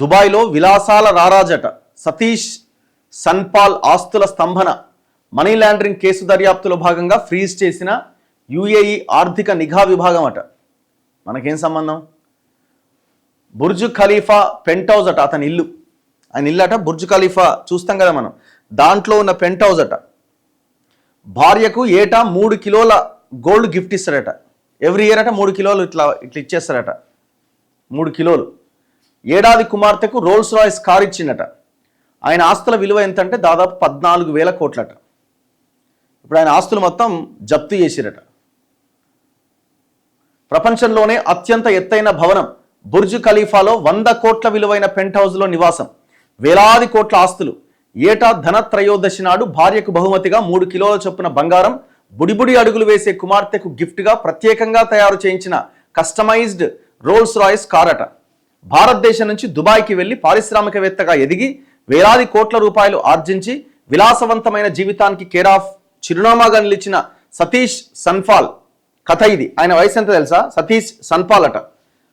దుబాయ్లో విలాసాల రారాజట సతీష్ సన్పాల్ ఆస్తుల స్తంభన. Money laundering case దర్యాప్తులో భాగంగా ఫ్రీజ్ చేసిన యుఏఈ ఆర్థిక నిఘా విభాగం అట. మనకేం సంబంధం? బుర్జ్ ఖలీఫా పెంట్ హౌస్ అట అతని ఇల్లు. ఆయన ఇల్లు అట బుర్జ్ ఖలీఫా చూస్తాం కదా మనం, దాంట్లో ఉన్న పెంట్ హౌస్ అట. భార్యకు ఏటా 3 కిలోల గోల్డ్ గిఫ్ట్ ఇస్తాడట. ఎవ్రీ ఇయర్ అట 3 కిలోలు ఇట్లా ఇచ్చేస్తారట. 3 కిలోలు. ఏడాది కుమార్తెకు రోల్స్ రాయ్స్ కార్ ఇచ్చిండట. ఆయన ఆస్తుల విలువ ఎంతంటే దాదాపు 14,000 కోట్లట. ఇప్పుడు ఆయన ఆస్తులు మొత్తం జప్తు చేసిరట. ప్రపంచంలోనే అత్యంత ఎత్తైన భవనం బుర్జ్ ఖలీఫాలో 100 కోట్ల విలువైన పెంట్ హౌస్లో నివాసం, వేలాది కోట్ల ఆస్తులు. ఏటా ధనత్రయోదశి నాడు భార్యకు బహుమతిగా 3 కిలోల చొప్పున బంగారం, బుడిబుడి అడుగులు వేసే కుమార్తెకు గిఫ్ట్గా ప్రత్యేకంగా తయారు చేయించిన కస్టమైజ్డ్ రోల్స్ రాయ్స్ కార్ అట. భారతదేశం నుంచి దుబాయ్కి వెళ్లి పారిశ్రామికవేత్తగా ఎదిగి వేలాది కోట్ల రూపాయలు ఆర్జించి విలాసవంతమైన జీవితానికి కేర్ ఆఫ్ చిరునామాగా నిలిచిన సతీష్ సన్పాల్ కథ ఇది. ఆయన వయసు ఎంత తెలుసా? సతీష్ సన్పాల్ అట.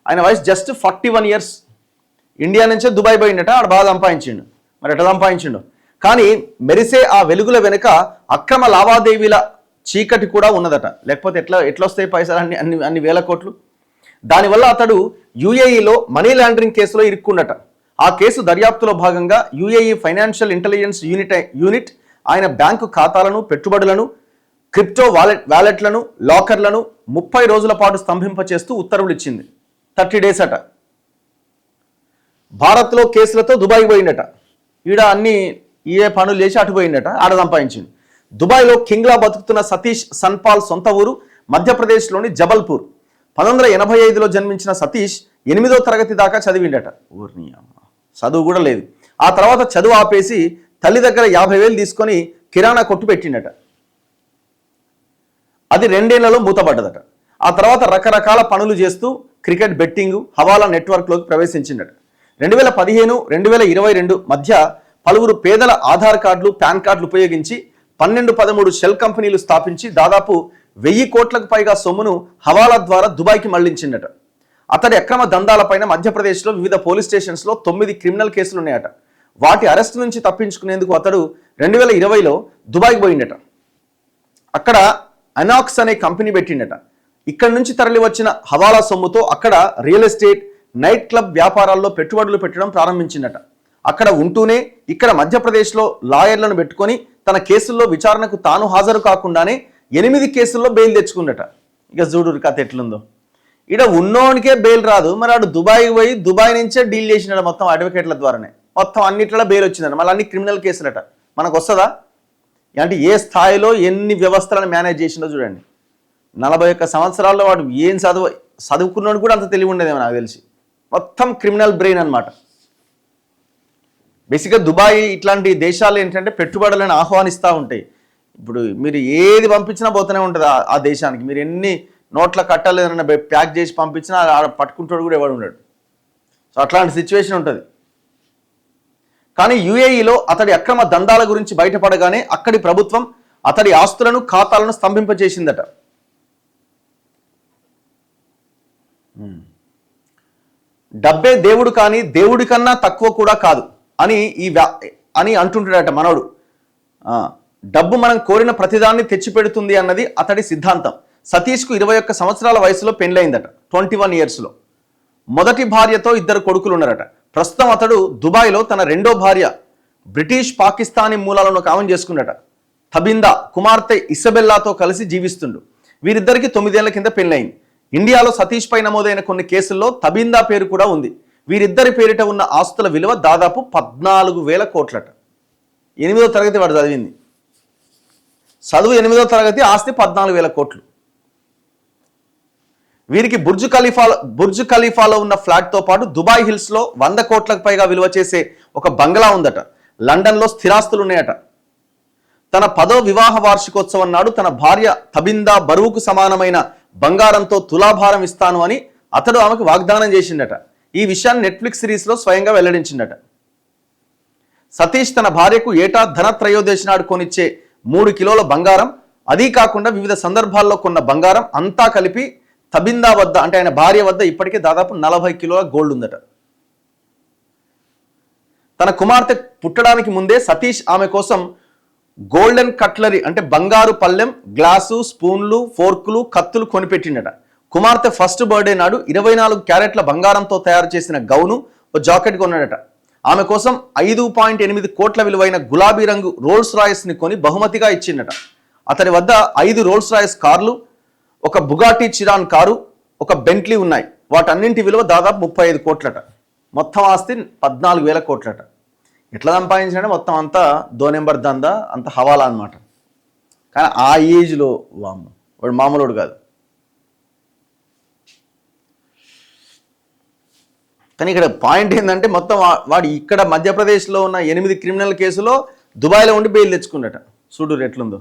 ఆయన వయసు జస్ట్ 41 ఇయర్స్. ఇండియా నుంచే దుబాయ్ పోయిండట. ఆడ బాగా సంపాదించిండు. మరి ఎట్లా సంపాదించిండు? కానీ మెరిసే ఆ వెలుగుల వెనుక అక్రమ లావాదేవీల చీకటి కూడా ఉన్నదట. లేకపోతే ఎట్లా వస్తాయి పైసలు అన్ని వేల కోట్లు? దానివల్ల అతడు యుఏఈలో మనీ లాండరింగ్ కేసులో ఇరుక్కుండట. ఆ కేసు దర్యాప్తులో భాగంగా యుఏఈ ఫైనాన్షియల్ ఇంటెలిజెన్స్ యూనిట్ ఆయన బ్యాంకు ఖాతాలను, పెట్టుబడులను, క్రిప్టో వ్యాలెట్లను, లాకర్లను 30 రోజుల పాటు స్తంభింపచేస్తూ ఉత్తర్వులు ఇచ్చింది. 30 డేస్ అట. భారత్లో కేసులతో దుబాయ్ పోయిండట. ఈడ అన్ని ఏ పనులు చేసి అటు పోయిండట. ఆడ సంపాదించింది. దుబాయ్లో కింగ్లా బతుకుతున్న సతీష్ సన్పాల్ సొంత ఊరు మధ్యప్రదేశ్లోని జబల్పూర్. 1985లో జన్మించిన సతీష్ 8వ తరగతి దాకా చదివిండట. ఊరిని అమ్మ, చదువు కూడా లేదు. ఆ తర్వాత చదువు ఆపేసి తల్లి దగ్గర 50,000 తీసుకొని కిరాణా కొట్టు పెట్టిండట. అది 2 ఏళ్లలో మూతపడ్డదట. ఆ తర్వాత రకరకాల పనులు చేస్తూ క్రికెట్ బెట్టింగ్, హవాలా నెట్వర్క్లోకి ప్రవేశించిండట. 2015, 2022 మధ్య పలువురు పేదల ఆధార్ కార్డులు, పాన్ కార్డులు ఉపయోగించి 12-13 షెల్ కంపెనీలు స్థాపించి దాదాపు 1000 కోట్లకు పైగా సొమ్మును హవాలా ద్వారా దుబాయ్కి మళ్లించిండట. అతడి అక్రమ దందాలపైన మధ్యప్రదేశ్లో వివిధ పోలీస్ స్టేషన్స్లో 9 క్రిమినల్ కేసులు ఉన్నాయట. వాటి అరెస్టు నుంచి తప్పించుకునేందుకు అతడు 2020లో దుబాయ్కి పోయిండట. అక్కడ అనాక్స్ అనే కంపెనీ పెట్టిండట. ఇక్కడి నుంచి తరలి వచ్చిన హవాలా సొమ్ముతో అక్కడ రియల్ ఎస్టేట్, నైట్ క్లబ్ వ్యాపారాల్లో పెట్టుబడులు పెట్టడం ప్రారంభించిందట. అక్కడ ఉంటూనే ఇక్కడ మధ్యప్రదేశ్లో లాయర్లను పెట్టుకొని తన కేసుల్లో విచారణకు తాను హాజరు కాకుండానే 8 కేసుల్లో బెయిల్ తెచ్చుకుందట. ఇక చూడు కథ ఎట్లుందో. ఇక్కడ ఉన్నోనికే బెయిల్ రాదు, మరి ఆడు దుబాయ్కి పోయి దుబాయ్ నుంచే డీల్ చేసినాడు మొత్తం అడ్వకేట్ల ద్వారానే. మొత్తం అన్నిట్లలో బెయిల్ వచ్చిందట. మళ్ళీ అన్ని క్రిమినల్ కేసులట. మనకు వస్తుందా? అంటే ఏ స్థాయిలో ఎన్ని వ్యవస్థలను మేనేజ్ చేసిందో చూడండి. 41 సంవత్సరాల్లో వాడు ఏం చదువుకున్నాడు కూడా అంత తెలివి ఉండేదేమో నాకు తెలిసి. మొత్తం క్రిమినల్ బ్రెయిన్ అనమాట. బేసిక్గా దుబాయ్ ఇట్లాంటి దేశాలు ఏంటంటే పెట్టుబడులను ఆహ్వానిస్తూ ఉంటాయి. ఇప్పుడు మీరు ఏది పంపించినా పోతూనే ఉంటుంది ఆ దేశానికి. మీరు ఎన్ని నోట్ల కట్టాలి ఏదైనా ప్యాక్ చేసి పంపించినా పట్టుకుంటాడు కూడా ఎవడు ఉన్నాడు. సో అట్లాంటి సిచ్యువేషన్ ఉంటుంది. కానీ యుఏఈలో అతడి అక్రమ దందాల గురించి బయటపడగానే అక్కడి ప్రభుత్వం అతడి ఆస్తులను, ఖాతాలను స్తంభింపజేసిందట. డబ్బే దేవుడు కానీ దేవుడి కన్నా తక్కువ కూడా కాదు అని అంటుంటాడట మనోడు. డబ్బు మనం కోరిన ప్రతిదాన్ని తెచ్చిపెడుతుంది అన్నది అతడి సిద్ధాంతం. సతీష్కు 21 సంవత్సరాల వయసులో పెళ్ళయిందట. 21 ఇయర్స్లో. మొదటి భార్యతో 2 కొడుకులు ఉన్నారట. ప్రస్తుతం అతడు దుబాయ్లో తన 2వ భార్య బ్రిటిష్ పాకిస్తానీ మూలాలను కామం చేసుకున్నట తబిందా కుమార్తె ఇసబెల్లాతో కలిసి జీవిస్తుండు. వీరిద్దరికి 9 ఏళ్ల కింద పెళ్ళయింది. ఇండియాలో సతీష్ పై నమోదైన కొన్ని కేసుల్లో తబిందా పేరు కూడా ఉంది. వీరిద్దరి పేరిట ఉన్న ఆస్తుల విలువ దాదాపు 14,000 కోట్లట. 8వ తరగతి వాడు చదివింది. చదువు 8వ తరగతి, ఆస్తి 14,000 కోట్లు. వీరికి బుర్జ్ ఖలీఫాలో ఉన్న ఫ్లాట్తో పాటు దుబాయ్ హిల్స్లో 100 కోట్లకు పైగా విలువ చేసే ఒక బంగ్లా ఉందట. లండన్లో స్థిరాస్తులు ఉన్నాయట. తన 10వ వివాహ వార్షికోత్సవం నాడు తన భార్య తబిందా బరువుకు సమానమైన బంగారంతో తులాభారం ఇస్తాను అని అతడు ఆమెకు వాగ్దానం చేసిండట. ఈ విషయాన్ని నెట్ఫ్లిక్స్ సిరీస్లో స్వయంగా వెల్లడించిండట. సతీష్ తన భార్యకు ఏటా ధనత్రయోదశి నాడు కొనిచ్చే 3 కిలోల బంగారం, అదీ కాకుండా వివిధ సందర్భాల్లో కొన్న బంగారం అంతా కలిపి తబిందా వద్ద, అంటే ఆయన భార్య వద్ద ఇప్పటికే దాదాపు 40 కిలోల గోల్డ్ ఉందట. తన కుమార్తె పుట్టడానికి ముందే సతీష్ ఆమె కోసం గోల్డెన్ కట్లరీ అంటే బంగారు పళ్ళెం, గ్లాసు, స్పూన్లు, ఫోర్కులు, కత్తులు కొనిపెట్టిండట. కుమార్తె ఫస్ట్ బర్త్డే నాడు 24 క్యారెట్ల బంగారంతో తయారు చేసిన గౌను, ఓ జాకెట్ కొన్నాడట. ఆమె కోసం 5.8 కోట్ల విలువైన గులాబీ రంగు రోల్స్ రాయస్ని కొని బహుమతిగా ఇచ్చిండట. అతని వద్ద 5 రోల్స్ రాయస్ కార్లు, ఒక బుగాటి చిరాన్ కారు, ఒక బెంట్లీ ఉన్నాయి. వాటన్నింటి విలువ దాదాపు 35 కోట్లట. మొత్తం ఆస్తి 14,000 కోట్లట. ఎట్లా సంపాదించాడంటే మొత్తం అంతా 2 నెంబర్ దందా, అంత హవాలా అనమాట. కానీ ఆ ఏజ్లో వాము వాడు మామూలుడు కాదు. కానీ ఇక్కడ పాయింట్ ఏంటంటే మొత్తం వాడు ఇక్కడ మధ్యప్రదేశ్లో ఉన్న 8 క్రిమినల్ కేసులో దుబాయ్లో ఉండి బెయిల్ తెచ్చుకున్నట. చూడు ఎట్లుందో.